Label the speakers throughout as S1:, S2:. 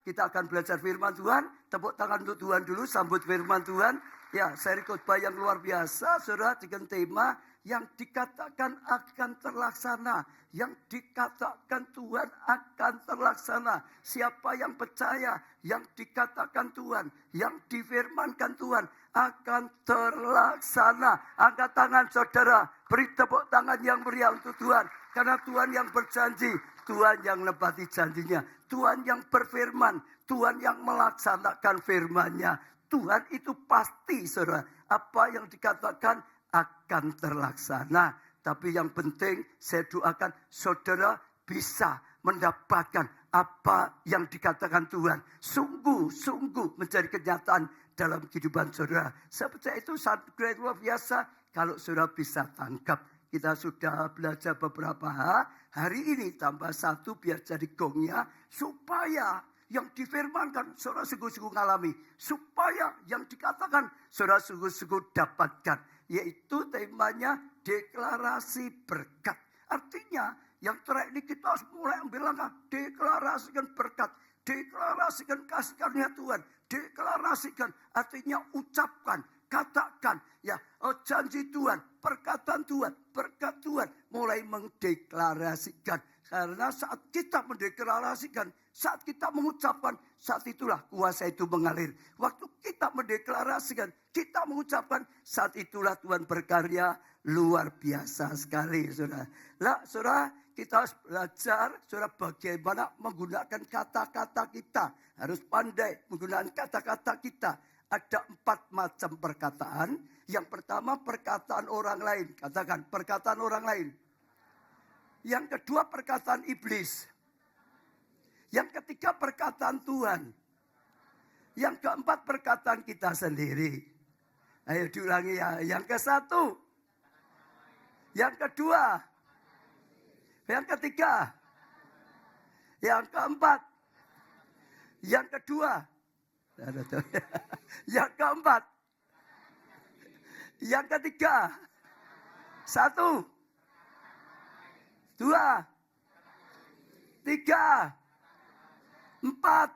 S1: Kita akan belajar firman Tuhan. Tepuk tangan untuk Tuhan dulu, sambut firman Tuhan. Ya, seri khotbah yang luar biasa, saudara, dengan tema yang dikatakan akan terlaksana. Yang dikatakan Tuhan akan terlaksana. Siapa yang percaya, yang dikatakan Tuhan, yang difirmankan Tuhan akan terlaksana. Angkat tangan saudara, beri tepuk tangan yang meriah untuk Tuhan. Karena Tuhan yang berjanji, Tuhan yang menepati janjinya, Tuhan yang berfirman, Tuhan yang melaksanakan firman-Nya. Tuhan itu pasti, saudara, apa yang dikatakan akan terlaksana. Tapi yang penting saya doakan saudara bisa mendapatkan apa yang dikatakan Tuhan. Sungguh menjadi kenyataan dalam kehidupan saudara. Saya percaya itu satu yang luar biasa kalau saudara bisa tangkap. Kita sudah belajar beberapa hari ini tambah satu biar jadi gongnya. Supaya yang difirmankan saudara sungguh-sungguh ngalami. Supaya yang dikatakan saudara sungguh-sungguh dapatkan. Yaitu temanya deklarasi berkat. Artinya yang terakhir ini kita harus mulai ambil langkah. Deklarasikan berkat. Deklarasikan kasih karunia Tuhan. Deklarasikan artinya ucapkan. Katakan ya, janji Tuhan, perkataan Tuhan, berkat Tuhan mulai mendeklarasikan. Karena saat kita mendeklarasikan, saat kita mengucapkan, saat itulah kuasa itu mengalir. Waktu kita mendeklarasikan, kita mengucapkan, saat itulah Tuhan berkarya luar biasa sekali, saudara. Lah, saudara, kita harus belajar, saudara, bagaimana menggunakan kata-kata kita. Harus pandai menggunakan kata-kata kita. Ada 4 macam perkataan. Yang pertama perkataan orang lain. Katakan perkataan orang lain. Yang kedua perkataan iblis. Yang ketiga perkataan Tuhan. Yang keempat perkataan kita sendiri. Ayo diulangi ya. Yang ke satu. Yang kedua. Yang ketiga. Yang keempat. Yang kedua. Yang keempat. Yang ketiga. 1, 2, 3, 4.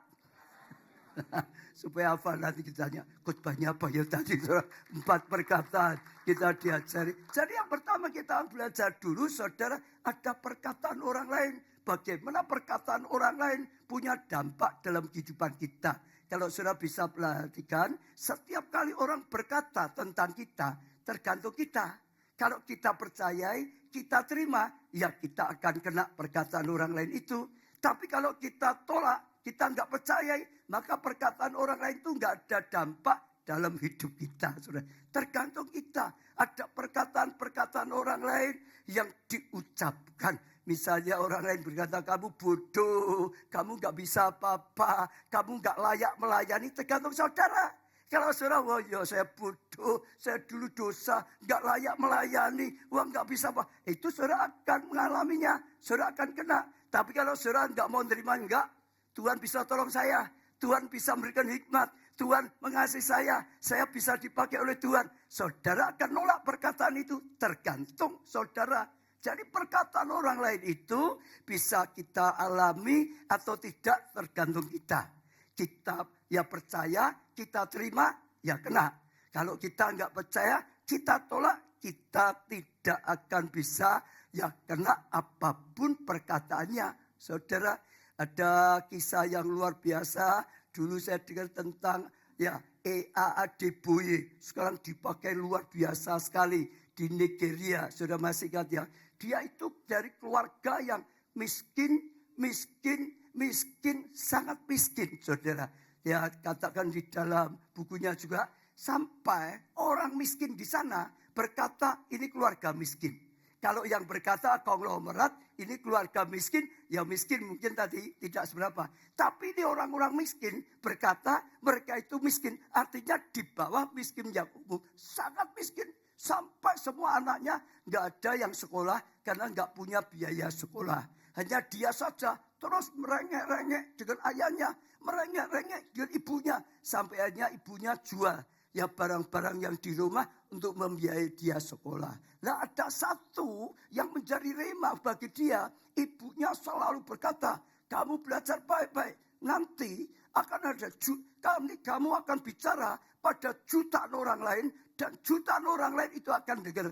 S1: Supaya apa nanti kita tanya, khotbahnya apa ya tadi? 4 perkataan kita diajari. Jadi yang pertama kita belajar dulu, saudara, ada perkataan orang lain. Bagaimana perkataan orang lain punya dampak dalam kehidupan kita. Kalau saudara bisa perhatikan, setiap kali orang berkata tentang kita, tergantung kita. Kalau kita percayai, kita terima, ya kita akan kena perkataan orang lain itu. Tapi kalau kita tolak, kita nggak percayai, maka perkataan orang lain itu nggak ada dampak dalam hidup kita. Saudara. Tergantung kita. Ada perkataan-perkataan orang lain yang diucapkan. Misalnya orang lain berkata, kamu bodoh, kamu gak bisa apa-apa, kamu gak layak melayani, tergantung saudara. Kalau saudara, wah ya saya bodoh, saya dulu dosa, gak layak melayani, wah gak bisa apa. Itu saudara akan mengalaminya, saudara akan kena. Tapi kalau saudara gak mau menerima, enggak, Tuhan bisa tolong saya, Tuhan bisa memberikan hikmat, Tuhan mengasihi saya bisa dipakai oleh Tuhan. Saudara akan nolak perkataan itu, tergantung saudara. Jadi perkataan orang lain itu bisa kita alami atau tidak tergantung kita. Kita ya percaya, kita terima, ya kena. Kalau kita nggak percaya, kita tolak, kita tidak akan bisa ya kena apapun perkataannya. Saudara, ada kisah yang luar biasa. Dulu saya dengar tentang ya E.A. Adeboye. Sekarang dipakai luar biasa sekali di Nigeria. Saudara masih ingat ya? Dia itu dari keluarga yang miskin, sangat miskin, saudara. Ya katakan di dalam bukunya juga, sampai orang miskin di sana berkata ini keluarga miskin. Kalau yang berkata konglomerat, ini keluarga miskin, ya miskin mungkin tadi tidak seberapa. Tapi ini orang-orang miskin berkata mereka itu miskin. Artinya di bawah miskin yang umum, sangat miskin. Sampai semua anaknya nggak ada yang sekolah karena nggak punya biaya sekolah. Hanya dia saja terus merengek-rengek dengan ayahnya, merengek-rengek dengan ibunya. Sampai akhirnya ibunya jual ya barang-barang yang di rumah untuk membiayai dia sekolah. Nah ada satu yang menjadi remah bagi dia. Ibunya selalu berkata, kamu belajar baik-baik. nanti akan ada kamu akan bicara pada jutaan orang lain dan jutaan orang lain itu akan dengar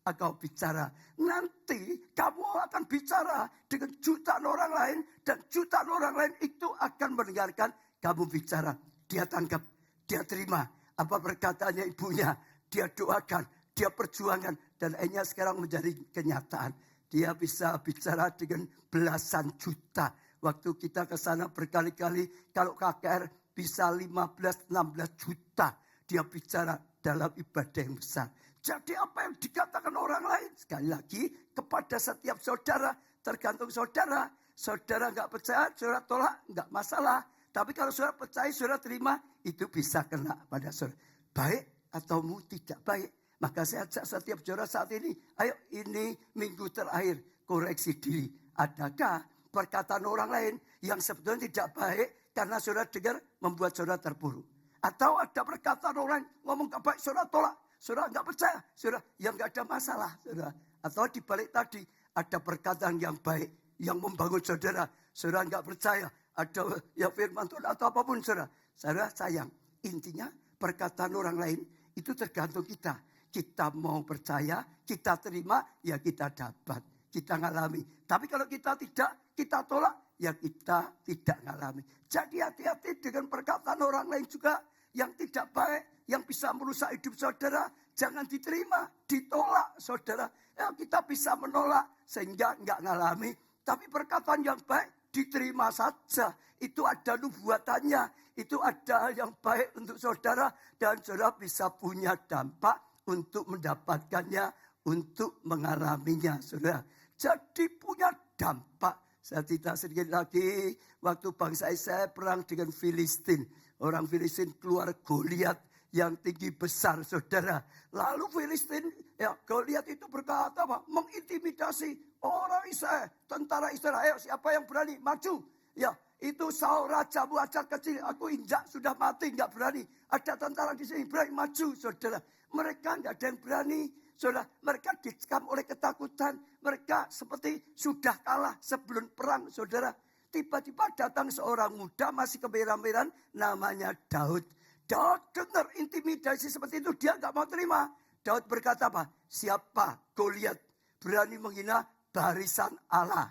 S1: engkau bicara. Nanti kamu akan bicara dengan jutaan orang lain dan jutaan orang lain itu akan mendengarkan kamu bicara. Dia tangkap, dia terima apa perkataannya ibunya, dia doakan, dia perjuangkan dan akhirnya sekarang menjadi kenyataan. Dia bisa bicara dengan belasan juta. Waktu kita ke sana berkali-kali, kalau KKR bisa 15-16 juta. Dia bicara dalam ibadah yang besar. Jadi apa yang dikatakan orang lain, sekali lagi kepada setiap saudara, tergantung saudara. Saudara nggak percaya, saudara tolak, nggak masalah. Tapi kalau saudara percaya, saudara terima, itu bisa kena pada saudara. Baik atau tidak baik. Maka saya ajak setiap saudara saat ini, ayo ini minggu terakhir, koreksi diri. Adakah perkataan orang lain yang sebetulnya tidak baik karena saudara dengar membuat saudara terpuruk? Atau ada perkataan orang ngomong gak baik, saudara tolak, saudara gak percaya, saudara yang gak ada masalah, saudara. Atau dibalik tadi ada perkataan yang baik, yang membangun saudara, saudara gak percaya, ada ya firman Tuhan atau apapun saudara. Saudara sayang, intinya perkataan orang lain itu tergantung kita. Kita mau percaya, kita terima, ya kita dapat. Kita ngalami. Tapi kalau kita tidak, kita tolak, ya kita tidak ngalami. Jadi hati-hati dengan perkataan orang lain juga yang tidak baik, yang bisa merusak hidup saudara. Jangan diterima, ditolak saudara. Ya, kita bisa menolak sehingga nggak ngalami. Tapi perkataan yang baik diterima saja. Itu ada nubuatannya. Itu ada yang baik untuk saudara. Dan saudara bisa punya dampak untuk mendapatkannya, untuk mengalaminya, saudara. Jadi punya dampak. Saya cerita sedikit lagi, waktu bangsa Israel perang dengan Filistin. Orang Filistin keluar Goliat yang tinggi besar, saudara. Lalu Filistin, ya Goliat itu berkata apa? Mengintimidasi orang Israel, tentara Israel. Siapa yang berani maju? Ya, itu Saul raja buacak kecil. Aku injak sudah mati, nggak berani. Ada tentara di sini berani maju, saudara. Mereka nggak ada yang berani, saudara. Mereka dicekam oleh ketakutan. Mereka seperti sudah kalah sebelum perang, saudara. Tiba-tiba datang seorang muda masih kemerah-merahan, namanya Daud. Daud dengar intimidasi seperti itu, dia nggak mau terima. Daud berkata apa? Siapa Goliat berani menghina barisan Allah?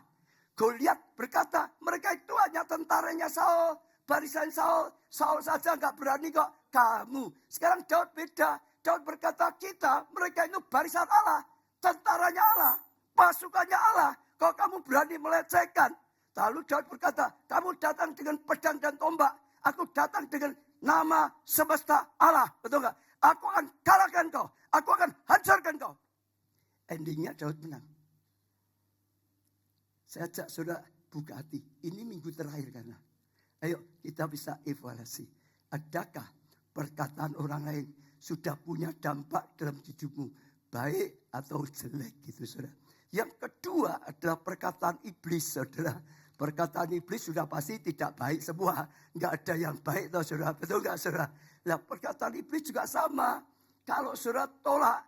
S1: Goliat berkata, mereka itu hanya tentaranya Saul, barisan Saul. Saul saja nggak berani kok. Kamu. Sekarang Daud beda. Daud berkata, mereka itu barisan Allah, tentaranya Allah, pasukannya Allah. Kalau kamu berani melecehkan. Lalu Daud berkata, kamu datang dengan pedang dan tombak. Aku datang dengan nama semesta Allah. Betul nggak? Aku akan kalahkan kau. Aku akan hancurkan kau. Endingnya Daud menang. Saya ajak saudara buka hati. Ini minggu terakhir karena. Ayo kita bisa evaluasi. Adakah perkataan orang lain sudah punya dampak dalam hidupmu, baik atau jelek gitu saudara. Yang kedua adalah perkataan iblis, saudara. Perkataan iblis sudah pasti tidak baik semua. Nggak ada yang baik toh saudara, betul nggak saudara? Nah perkataan iblis juga sama. Kalau saudara tolak,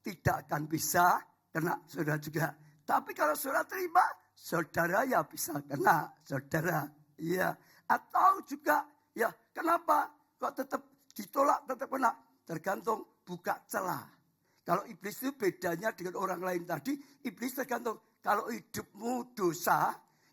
S1: tidak akan bisa kena saudara juga. Tapi kalau saudara terima, saudara ya bisa kena saudara. Ya. Atau juga ya kenapa kok tetap ditolak tetap kena? Tergantung buka celah. Kalau iblis itu bedanya dengan orang lain tadi, iblis tergantung. Kalau hidupmu dosa,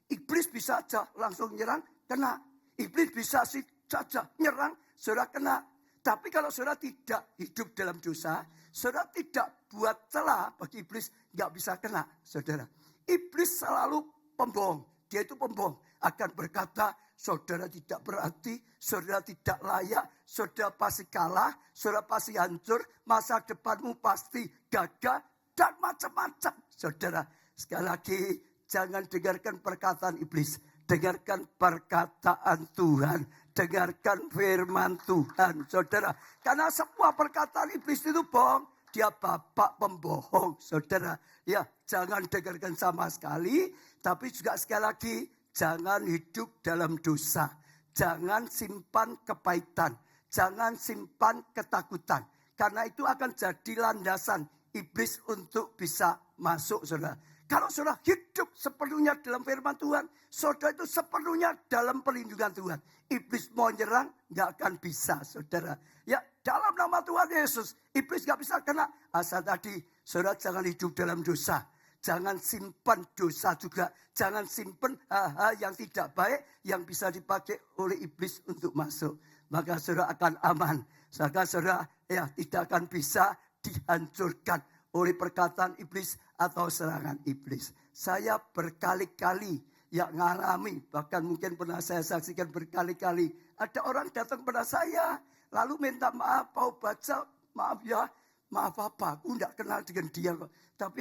S1: iblis bisa saja langsung nyerang, kena. Iblis bisa saja nyerang, saudara kena. Tapi kalau saudara tidak hidup dalam dosa, saudara tidak buat celah bagi iblis, nggak bisa kena, saudara. Iblis selalu pembohong. Dia itu pembohong. Akan berkata, saudara tidak berarti, saudara tidak layak, saudara pasti kalah, saudara pasti hancur, masa depanmu pasti gagal, dan macam-macam. Saudara, sekali lagi, jangan dengarkan perkataan iblis. Dengarkan perkataan Tuhan. Dengarkan firman Tuhan, saudara. Karena semua perkataan iblis itu bohong. Dia bapak pembohong, saudara. Ya, jangan dengarkan sama sekali. Tapi juga sekali lagi, jangan hidup dalam dosa. Jangan simpan kepahitan. Jangan simpan ketakutan. Karena itu akan jadi landasan iblis untuk bisa masuk, saudara. Kalau saudara hidup sepenuhnya dalam firman Tuhan, saudara itu sepenuhnya dalam perlindungan Tuhan. Iblis mau nyerang, gak akan bisa, saudara. Ya, dalam nama Tuhan Yesus, iblis gak bisa kena. Asal tadi, saudara jangan hidup dalam dosa. Jangan simpan dosa juga. Jangan simpan hal-hal yang tidak baik yang bisa dipakai oleh iblis untuk masuk. Maka saudara akan aman. Maka saudara tidak akan bisa dihancurkan oleh perkataan iblis atau serangan iblis. Saya berkali-kali ngalami, bahkan mungkin pernah saya saksikan berkali-kali. Ada orang datang pada saya, lalu minta maaf, Pak baca, maaf ya, maaf apa, aku tidak kenal dengan dia kok. Tapi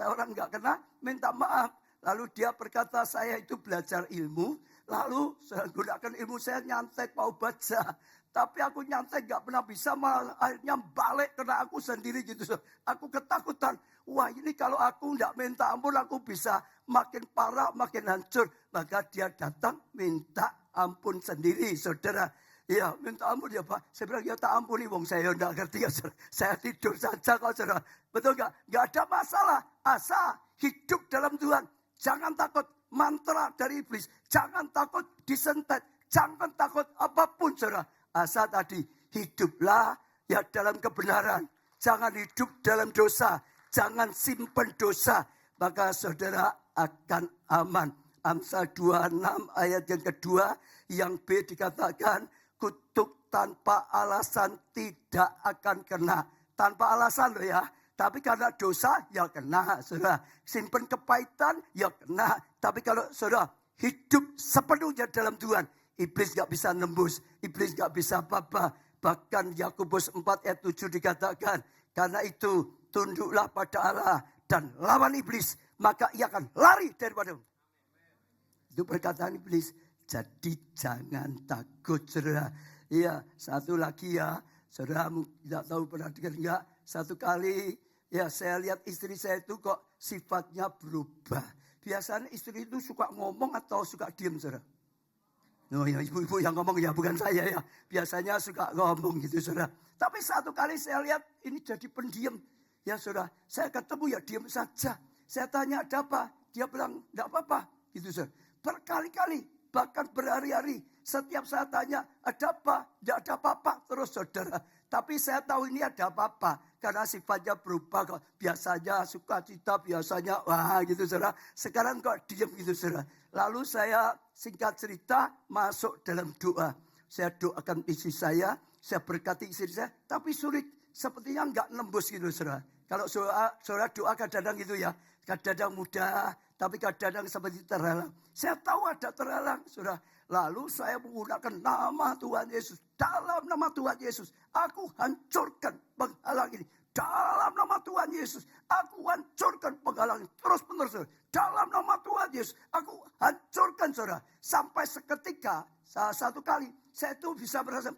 S1: orang nggak kenal, minta maaf. Lalu dia berkata, saya itu belajar ilmu, lalu saya gunakan ilmu saya nyantet Pak baca. Tapi aku nyantai gak pernah bisa, malah akhirnya balik karena aku sendiri gitu. Aku ketakutan. Wah ini kalau aku gak minta ampun, aku bisa makin parah, makin hancur. Maka dia datang minta ampun sendiri, saudara. Ya minta ampun ya Pak. Saya bilang ya tak ampuni, wong saya gak ngerti ya saudara. Saya tidur saja kok saudara. Betul gak? Gak ada masalah. Asal hidup dalam Tuhan. Jangan takut mantra dari iblis. Jangan takut disentet. Jangan takut apapun saudara. Asal tadi hiduplah dalam kebenaran. Jangan hidup dalam dosa. Jangan simpan dosa. Maka saudara akan aman. Amsal 26 ayat yang kedua. Yang B dikatakan kutuk tanpa alasan tidak akan kena. Tanpa alasan loh ya. Tapi karena dosa ya kena. Saudara simpan kepahitan ya kena. Tapi kalau saudara hidup sepenuhnya dalam Tuhan. Iblis gak bisa nembus. Iblis gak bisa apa-apa. Bahkan Yakobus 4 ayat 7 dikatakan. Karena itu tunduklah pada Allah. Dan lawan iblis. Maka ia akan lari daripadamu. Itu perkataan iblis. Jadi jangan takut saudara. Iya satu lagi ya. Saudara tidak tahu pernah dengar enggak. Satu kali saya lihat istri saya itu kok sifatnya berubah. Biasanya istri itu suka ngomong atau suka diam saudara. Oh ya ibu-ibu yang ngomong ya bukan saya ya. Biasanya suka ngomong gitu saudara. Tapi satu kali saya lihat ini jadi pendiam. Ya saudara, saya ketemu ya diam saja. Saya tanya ada apa? Dia bilang enggak apa-apa gitu saudara. Berkali-kali bahkan berhari-hari. Setiap saya tanya ada apa? Enggak ada apa-apa terus saudara. Tapi saya tahu ini ada apa-apa. Karena sifatnya berubah kok. Biasanya sukacita, biasanya wah gitu saudara. Sekarang kok diam gitu saudara. Lalu saya singkat cerita masuk dalam doa. Saya doakan istri saya berkati istri saya. Tapi sulit, sepertinya enggak nembus gitu saudara. Kalau saudara doa kadang-kadang gitu ya. Kadang-kadang mudah, tapi kadang-kadang seperti terhalang. Saya tahu ada terhalang saudara. Lalu saya menggunakan nama Tuhan Yesus. Dalam nama Tuhan Yesus, aku hancurkan penghalang ini. Dalam nama Tuhan Yesus, aku hancurkan penghalang ini. Terus-menerus. Dalam nama Tuhan Yesus, aku hancurkan saudara. Sampai seketika, satu kali, saya itu bisa merasa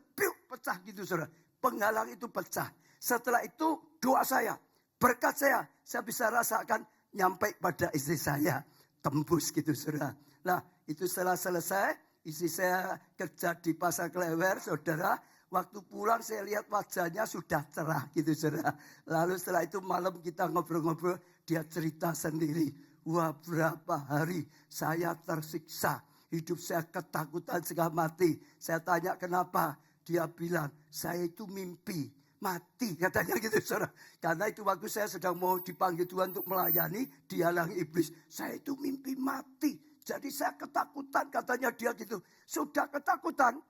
S1: pecah gitu saudara. Penghalang itu pecah. Setelah itu doa saya, berkat saya bisa rasakan nyampe pada istri saya. Tembus gitu saudara. Nah itu setelah selesai, istri saya kerja di Pasar Klewer saudara. Waktu pulang saya lihat wajahnya sudah cerah gitu saudara. Lalu setelah itu malam kita ngobrol-ngobrol. Dia cerita sendiri. Wah berapa hari saya tersiksa. Hidup saya ketakutan setengah mati. Saya tanya kenapa. Dia bilang saya itu mimpi. Mati katanya gitu saudara. Karena itu waktu saya sedang mau dipanggil Tuhan untuk melayani. Dihalangi iblis. Saya itu mimpi mati. Jadi saya ketakutan katanya dia gitu. Sudah ketakutan.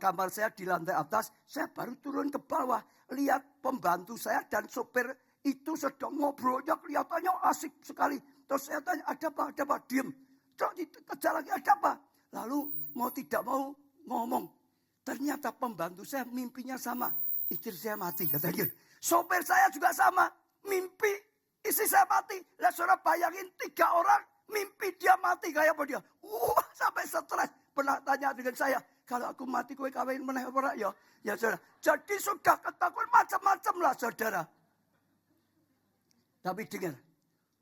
S1: Kamar saya di lantai atas. Saya baru turun ke bawah. Lihat pembantu saya dan sopir itu sedang ngobrolnya kelihatannya asik sekali. Terus saya tanya ada apa? Ada apa? Diam. Terus kejar lagi ada apa? Lalu mau tidak mau ngomong. Ternyata pembantu saya mimpinya sama. Istri saya mati katanya. Sopir saya juga sama. Mimpi istri saya mati. Lah saudara bayangin 3 orang. Mimpi dia mati kayak apa dia. Wah sampai stres. Pernah tanya dengan saya. Kalau aku mati kowe kawin meneh ora ya? Ya saudara. Jadi sudah ketakutan macam-macam lah saudara. Tapi dengar.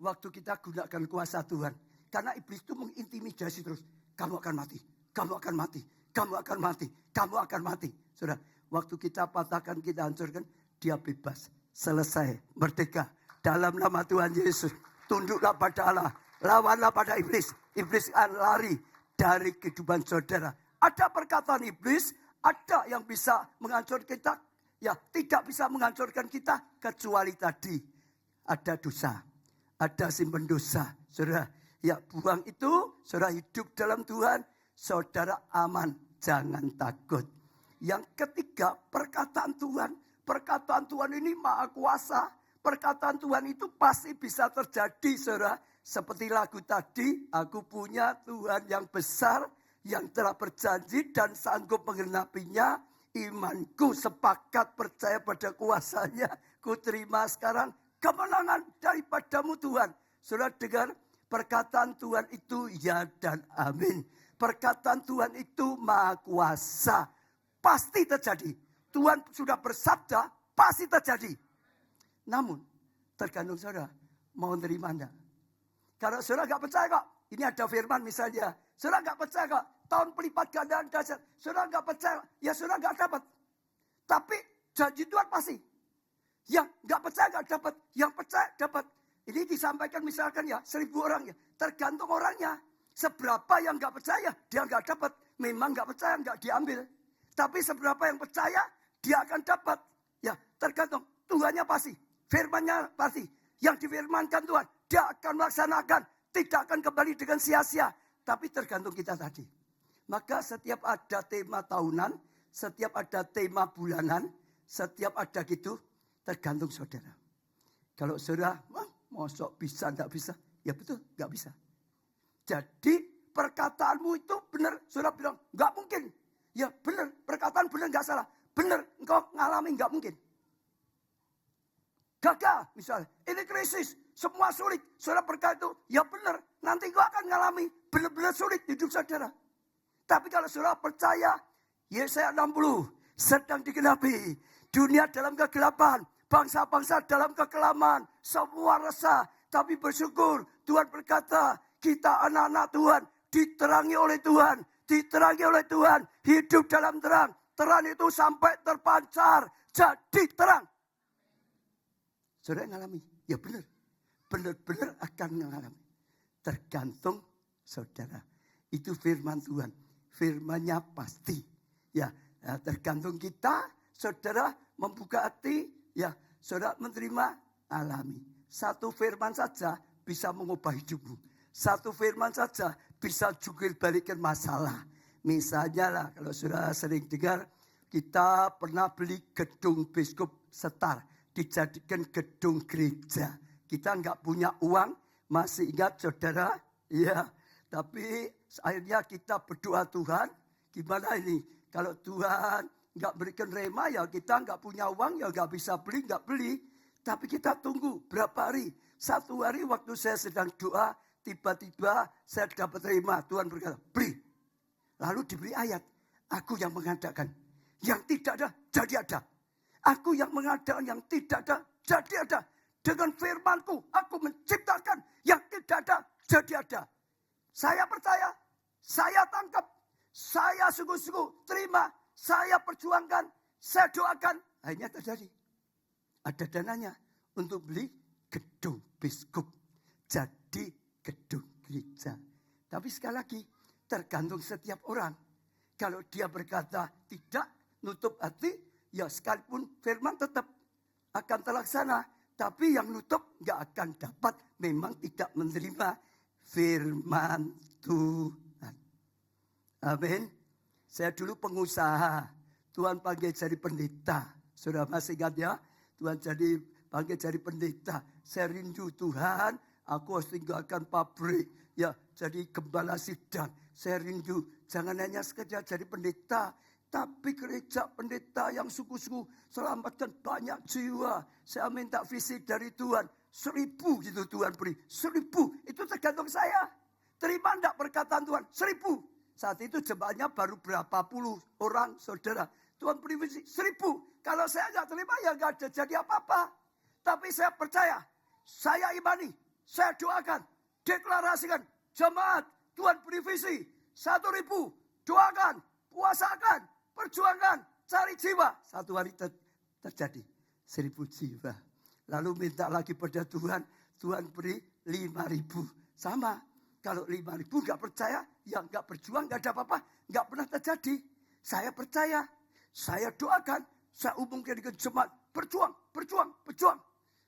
S1: Waktu kita gunakan kuasa Tuhan. Karena iblis itu mengintimidasi terus. Kamu akan mati. Kamu akan mati. Kamu akan mati. Kamu akan mati. Saudara. Waktu kita patahkan, kita hancurkan. Dia bebas. Selesai. Merdeka. Dalam nama Tuhan Yesus. Tunduklah pada Allah. Lawanlah pada iblis. Iblis akan lari dari kehidupan saudara. Ada perkataan iblis, ada yang bisa menghancurkan kita. Ya, tidak bisa menghancurkan kita kecuali tadi. Ada dosa. Ada simpen dosa. Saudara, ya buang itu. Saudara hidup dalam Tuhan. Saudara aman. Jangan takut. Yang ketiga, perkataan Tuhan. Perkataan Tuhan ini maha kuasa. Perkataan Tuhan itu pasti bisa terjadi, saudara. Seperti lagu tadi, aku punya Tuhan yang besar, yang telah berjanji dan sanggup menggenapinya. Imanku sepakat percaya pada kuasanya. Ku terima sekarang kemenangan daripadamu Tuhan. Saudara dengar, perkataan Tuhan itu ya dan amin. Perkataan Tuhan itu maha kuasa. Pasti terjadi. Tuhan sudah bersabda, pasti terjadi. Namun, tergantung saudara mau nerima anda. Kalau saudara nggak percaya kok, ini ada firman misalnya. Saudara nggak percaya kok, tahun pelipat gandaan dahsyat. Saudara nggak percaya, ya saudara nggak dapat. Tapi janji Tuhan pasti. Yang nggak percaya nggak dapat, yang percaya dapat. Ini disampaikan misalkan ya 1.000 orang ya. Tergantung orangnya. Seberapa yang nggak percaya, dia nggak dapat. Memang nggak percaya, nggak diambil. Tapi seberapa yang percaya, dia akan dapat. Ya, tergantung. Tuhannya pasti. Firmannya pasti. Yang difirmankan Tuhan, dia akan melaksanakan. Tidak akan kembali dengan sia-sia. Tapi tergantung kita tadi. Maka setiap ada tema tahunan, setiap ada tema bulanan, setiap ada gitu, tergantung saudara. Kalau saudara, mosok bisa, enggak bisa. Ya betul, enggak bisa. Jadi perkataanmu itu benar. Saudara bilang, enggak mungkin. Ya benar, perkataan benar enggak salah. Benar, engkau ngalami enggak mungkin. Gagal misalnya, ini krisis, semua sulit. Saudara berkata itu, ya benar. Nanti engkau akan ngalami benar-benar sulit hidup saudara. Tapi kalau saudara percaya, Yesaya 60 sedang digenapi. Dunia dalam kegelapan, bangsa-bangsa dalam kekelaman, semua resah. Tapi bersyukur, Tuhan berkata, kita anak-anak Tuhan, diterangi oleh Tuhan. Diterangi oleh Tuhan, hidup dalam terang. Terang itu sampai terpancar, jadi terang. Saudara ngalami, ya benar. Benar-benar akan mengalami. Tergantung saudara. Itu firman Tuhan. Firmannya pasti. Ya, tergantung kita, saudara membuka hati, ya, saudara menerima, alami. Satu firman saja bisa mengubah hidupmu. Satu firman saja bisa jungkir balikan masalah. Misalnya lah, kalau saudara sering dengar, kita pernah beli gedung Biskup Setar, dijadikan gedung gereja. Kita nggak punya uang, masih ingat saudara? Ya, tapi akhirnya kita berdoa Tuhan, gimana ini? Kalau Tuhan nggak berikan rema, ya kita nggak punya uang, ya nggak bisa beli, nggak beli. Tapi kita tunggu berapa hari? 1 hari waktu saya sedang doa, tiba-tiba saya dapat rema. Tuhan berkata, beli. Lalu diberi ayat, aku yang mengadakan. Yang tidak ada, jadi ada. Aku yang mengadakan, yang tidak ada, jadi ada. Dengan firmanku, aku menciptakan yang tidak ada, jadi ada. Saya percaya, saya tangkap, saya sungguh-sungguh terima, saya perjuangkan, saya doakan. Akhirnya terjadi. Ada dananya untuk beli gedung biskup. Jadi gedung gereja. Tapi sekali lagi, tergantung setiap orang. Kalau dia berkata tidak, nutup hati, ya sekalipun firman tetap akan terlaksana. Tapi yang nutup gak akan dapat, memang tidak menerima firman Tuhan. Amin. Saya dulu pengusaha, Tuhan panggil jadi pendeta. Sudah masih ingat ya? Tuhan jadi panggil jadi pendeta. Saya rindu Tuhan, aku harus tinggalkan pabrik. Ya, jadi gembala sidang. Saya rindu, jangan hanya sekedar jadi pendeta. Tapi gereja pendeta yang sungguh-sungguh selamatkan banyak jiwa. Saya minta visi dari Tuhan. 1.000 gitu Tuhan beri. 1.000, itu tergantung saya. Terima enggak perkataan Tuhan? 1.000. Saat itu jemaahnya baru berapa puluh orang saudara. Tuhan beri visi 1.000. Kalau saya enggak terima ya enggak ada jadi apa-apa. Tapi saya percaya, saya imani, saya doakan, deklarasikan. Jemaat, Tuhan beri visi 1.000. Doakan, puasakan, perjuangan, cari jiwa. Satu hari terjadi 1.000 jiwa. Lalu minta lagi pada Tuhan, Tuhan beri 5.000. Sama. Kalau 5.000 nggak percaya, ya nggak berjuang, nggak ada apa-apa. Nggak pernah terjadi. Saya percaya. Saya doakan. Saya umumkan di jemaat. Berjuang, berjuang, berjuang.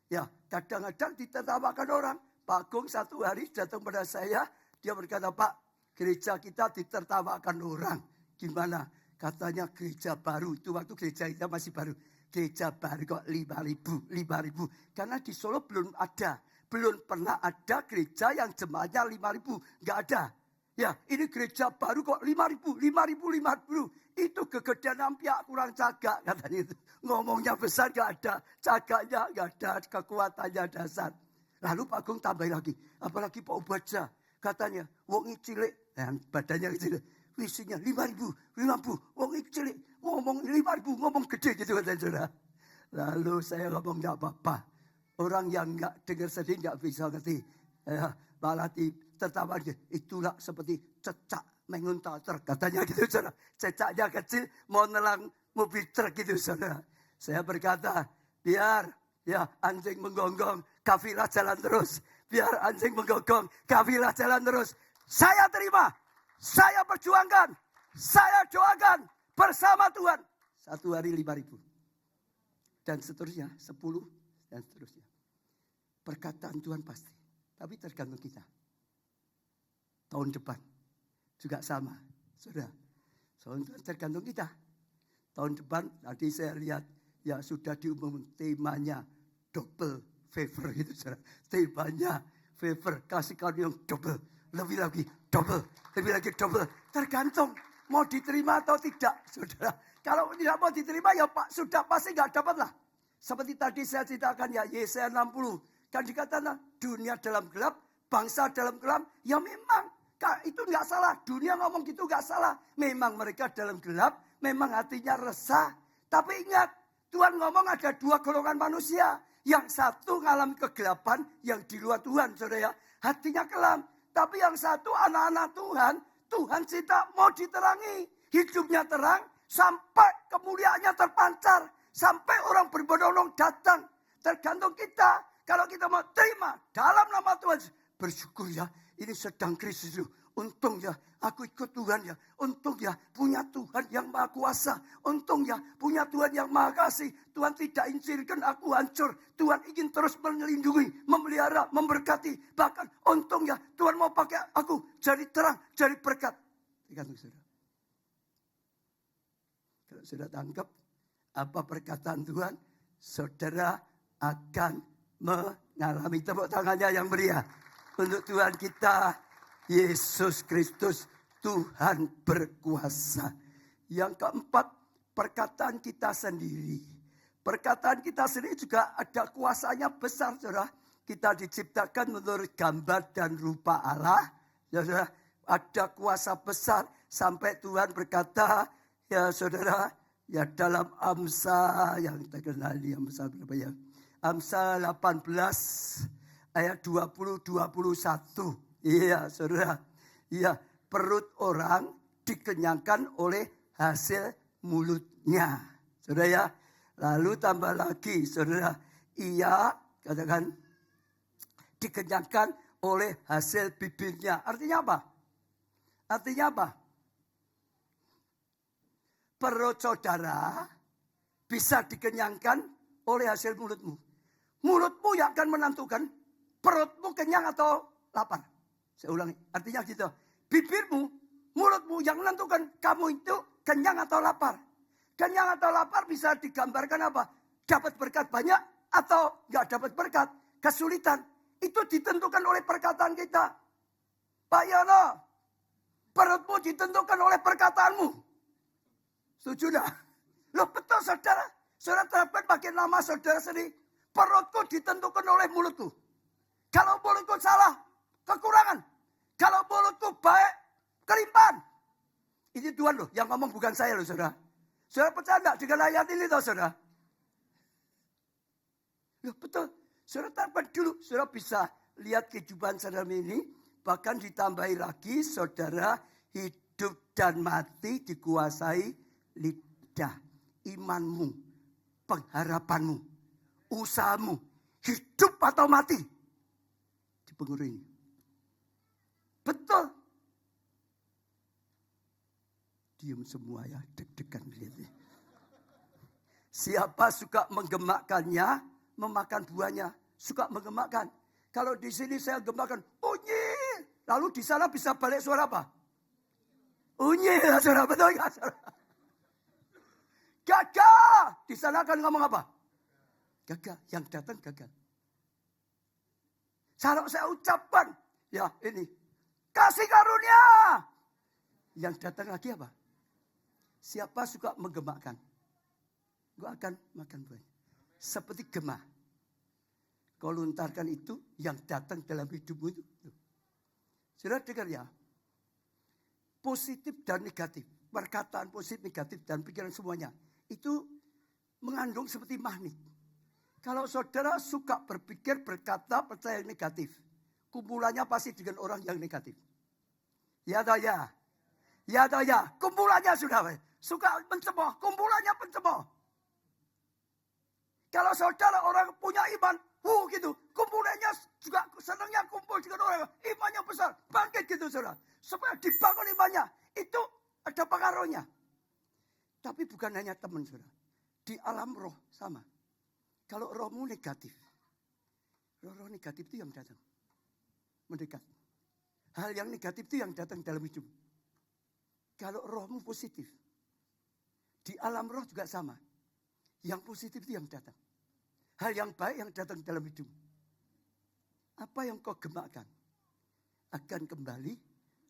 S1: Ya, kadang-kadang ditertawakan orang. Pak Agung satu hari datang pada saya. Dia berkata, Pak, gereja kita ditertawakan orang. Gimana? Katanya gereja baru. Itu waktu gereja kita masih baru. Gereja baru kok 5.000. Karena di Solo belum ada. Belum pernah ada gereja yang jemaatnya 5.000. Nggak ada. Ya, ini gereja baru kok 5.000. Itu kegedean ampiak kurang cagak katanya itu. Ngomongnya besar nggak ada. Cagaknya nggak ada. Kekuatannya dasar. Lalu Pak Agung tambahin lagi. Apalagi Pak Ubaja. Katanya, wong cilik. Badannya kecil. Visinya 5.000. Wong cilik. Ngomong 5.000. Ngomong gede gitu katanya. Lalu saya ngomong nggak apa-apa. Orang yang nggak dengar sedih nggak bisa ngerti. Malah tertawa dia. Itulah seperti cecak menguntal truk. Katanya gitu saudara. Cecaknya kecil mau nelang mobil truk gitu saudara. Saya berkata biar ya anjing menggonggong kafilah jalan terus. Biar anjing menggonggong kafilah jalan terus. Saya terima. Saya perjuangkan. Saya doakan bersama Tuhan. Satu hari 5.000. Dan seterusnya 10 dan seterusnya. Perkataan Tuhan pasti. Tapi tergantung kita. Tahun depan. Juga sama. Sudah. Tergantung kita. Tahun depan tadi saya lihat. Ya sudah diumumkan temanya. Double favor. Gitu, saudara. Temanya favor. Kasihkan yang double. Lebih lagi double. Lebih lagi double. Tergantung. Mau diterima atau tidak. Saudara. Kalau tidak mau diterima ya Pak. Sudah pasti nggak dapat lah. Seperti tadi saya ceritakan ya. Yesaya 60. Kan dikatakan dunia dalam gelap, bangsa dalam gelap. Ya memang, itu nggak salah. Dunia ngomong gitu nggak salah. Memang mereka dalam gelap, memang hatinya resah. Tapi ingat, Tuhan ngomong ada 2 golongan manusia. Yang satu ngalami kegelapan, yang di luar Tuhan, saudara ya. Hatinya kelam. Tapi yang satu anak-anak Tuhan, Tuhan cinta mau diterangi. Hidupnya terang, sampai kemuliaannya terpancar. Sampai orang berbondong-bondong datang. Tergantung kita. Kalau kita mau terima dalam nama Tuhan. Bersyukur ya. Ini sedang krisis loh. Untung ya. Aku ikut Tuhan ya. Untung ya. Punya Tuhan yang maha kuasa. Untung ya. Punya Tuhan yang maha kasih. Tuhan tidak izinkan aku hancur. Tuhan ingin terus melindungi. Memelihara. Memberkati. Bahkan untung ya. Tuhan mau pakai aku. Jadi terang. Jadi berkat. Tergantung saudara. Kalau sudah tangkap. Apa perkataan Tuhan. Saudara akan mengalami. Tepuk tangannya yang meriah untuk Tuhan kita Yesus Kristus, Tuhan berkuasa. Yang keempat, perkataan kita sendiri. Perkataan kita sendiri juga ada kuasanya besar, saudara. Kita diciptakan menurut gambar dan rupa Allah. Ya, saudara, ada kuasa besar sampai Tuhan berkata, ya saudara, ya dalam Amsal yang terkenal di Amsal berapa ya? Amsal 18 ayat 20-21. Iya saudara. Iya, perut orang dikenyangkan oleh hasil mulutnya. Saudara ya. Lalu tambah lagi saudara. Ia katakan dikenyangkan oleh hasil bibirnya. Artinya apa? Artinya apa? Perut saudara bisa dikenyangkan oleh hasil mulutmu. Mulutmu yang akan menentukan perutmu kenyang atau lapar. Saya ulangi, artinya gitu. Bibirmu, mulutmu yang menentukan kamu itu kenyang atau lapar. Kenyang atau lapar bisa digambarkan apa? Dapat berkat banyak atau nggak dapat berkat. Kesulitan. Itu ditentukan oleh perkataan kita. Pak Yono, perutmu ditentukan oleh perkataanmu. Setuju enggak? Loh betul saudara. Saudara terapkan pakai nama saudara sendiri. Perutku ditentukan oleh mulutku. Kalau mulutku salah, kekurangan. Kalau mulutku baik, kelimpahan. Ini Tuhan loh, yang ngomong bukan saya loh saudara. Saudara percaya enggak dengan ayat ini loh saudara? Loh betul. Saudara terapkan dulu. Saudara bisa lihat kehidupan saudara ini. Bahkan ditambahi lagi saudara hidup dan mati dikuasai lidah. Imanmu, pengharapanmu, usahamu, hidup atau mati penghulu ini. Betul. Diam semua ya, deg-degan lihatnya. Siapa suka menggemakkannya, memakan buahnya, suka menggemakkan. Kalau di sini saya gemakkan, unyi. Lalu di sana bisa balik suara apa? Unyi lah saudara, betul nggak saudara? Gagal. Di sana akan ngomong apa? Gagal. Yang datang gagal. Kalau saya ucapkan, ya ini. Kasih karunia. Yang datang lagi apa? Siapa suka menggemakkan? Gue akan makan buahnya. Seperti gema. Kau lontarkan itu yang datang dalam hidupmu itu. Saudara dengar ya. Positif dan negatif. Perkataan positif, negatif, dan pikiran semuanya. Itu mengandung seperti magnet. Kalau saudara suka berpikir, berkata, percaya yang negatif. Kumpulannya pasti dengan orang yang negatif. Ya atau ya? Ya atau ya? Kumpulannya sudah. Suka mencemooh, kumpulannya pencemooh. Kalau saudara orang punya iman, gitu. Kumpulannya juga senangnya kumpul dengan orang. Imannya besar, bangkit gitu saudara. Supaya dibangun imannya. Itu ada pengaruhnya. Tapi bukan hanya teman saudara. Di alam roh sama. Kalau rohmu negatif. Roh negatif itu yang datang. Mendekat. Hal yang negatif itu yang datang dalam hidup. Kalau rohmu positif. Di alam roh juga sama. Yang positif itu yang datang. Hal yang baik yang datang dalam hidup. Apa yang kau gemakkan akan kembali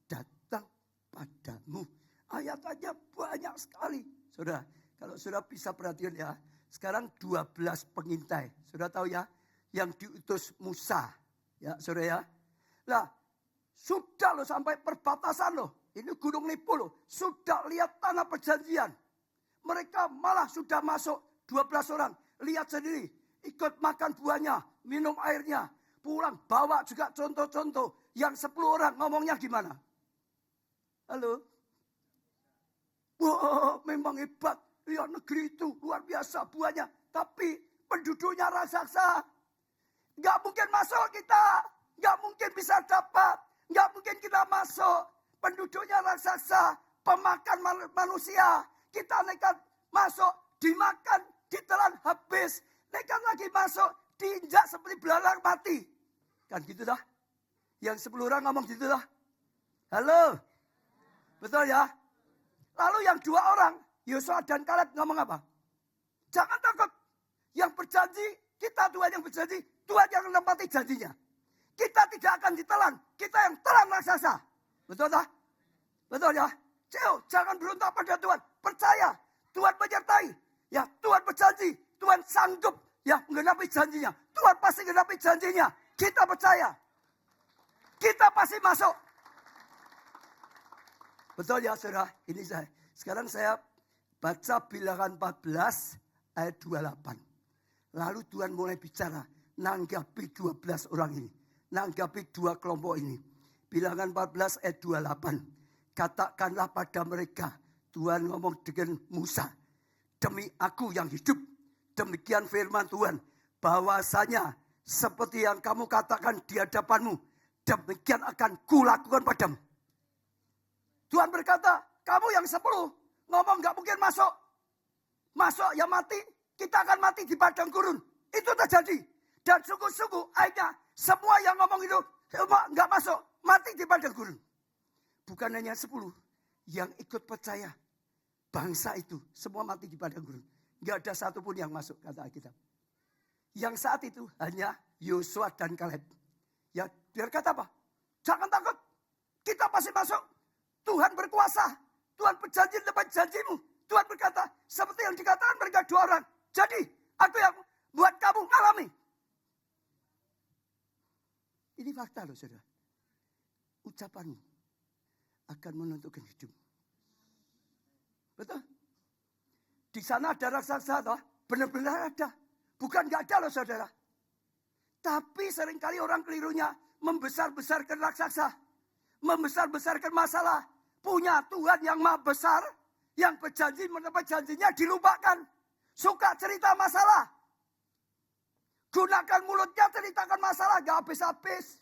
S1: datang padamu. Ayat-ayatnya banyak sekali. Saudara, kalau saudara bisa perhatian ya. Sekarang 12 pengintai. Saudara tahu ya. Yang diutus Musa. Ya saudara ya. Lah, sudah loh sampai perbatasan loh. Ini Gunung Nebo loh. Sudah lihat tanah perjanjian. Mereka malah sudah masuk 12 orang. Lihat sendiri. Ikut makan buahnya. Minum airnya. Pulang bawa juga contoh-contoh. Yang 10 orang ngomongnya gimana? Halo? Wah memang hebat. Ya negeri itu luar biasa buahnya. Tapi penduduknya raksasa. Gak mungkin masuk kita. Gak mungkin bisa dapat. Gak mungkin kita masuk. Penduduknya raksasa. Pemakan manusia. Kita nekat masuk, dimakan, ditelan habis. Nekat lagi masuk, diinjak seperti belalang mati. Kan gitu dah. Yang 10 orang ngomong gitu dah. Halo? Betul ya? Lalu yang 2 orang, Yosua dan Kaleb ngomong apa? Jangan takut. Yang berjanji, kita Tuhan yang berjanji, Tuhan yang menempati janjinya. Kita tidak akan ditelan, kita yang telan raksasa. Betul tak? Betul ya? Jangan berontak pada Tuhan. Percaya. Tuhan menyertai. Ya, Tuhan berjanji. Tuhan sanggup ya menggenapi janjinya. Tuhan pasti menggenapi janjinya. Kita percaya. Kita pasti masuk. Betul ya saudara? Ini saya. Sekarang saya baca Bilangan 14 ayat 28. Lalu Tuhan mulai bicara. Nanggapi 12 orang ini. Nanggapi 2 kelompok ini. Bilangan 14 ayat 28. Katakanlah pada mereka. Tuhan ngomong dengan Musa. Demi aku yang hidup. Demikian firman Tuhan. Bahwasanya seperti yang kamu katakan di hadapanmu. Demikian akan kulakukan padamu. Tuhan berkata. Kamu yang 10. Ngomong gak mungkin masuk. Masuk ya mati. Kita akan mati di padang gurun. Itu terjadi. Dan sungguh-sungguh akhirnya. Semua yang ngomong itu. Gak masuk. Mati di padang gurun. Bukan hanya 10. Yang ikut percaya. Bangsa itu. Semua mati di padang gurun. Gak ada satupun yang masuk. Kata Alkitab. Yang saat itu hanya Yosua dan Kaleb. Ya biar kata apa? Jangan takut. Kita pasti masuk. Tuhan berkuasa. Tuhan berjanji tempat janjimu. Tuhan berkata. Seperti yang dikatakan mereka 2 orang. Jadi aku yang buat kamu alami. Ini fakta loh saudara. Ucapanmu akan menentukan hidup. Betul? Di sana ada raksasa toh? Benar-benar ada. Bukan gak ada loh saudara. Tapi seringkali orang kelirunya membesar-besarkan raksasa. Membesar-besarkan masalah. Punya Tuhan yang maha besar. Yang berjanji menepati janjinya dilupakan. Suka cerita masalah. Gunakan mulutnya ceritakan masalah. Gak habis-habis.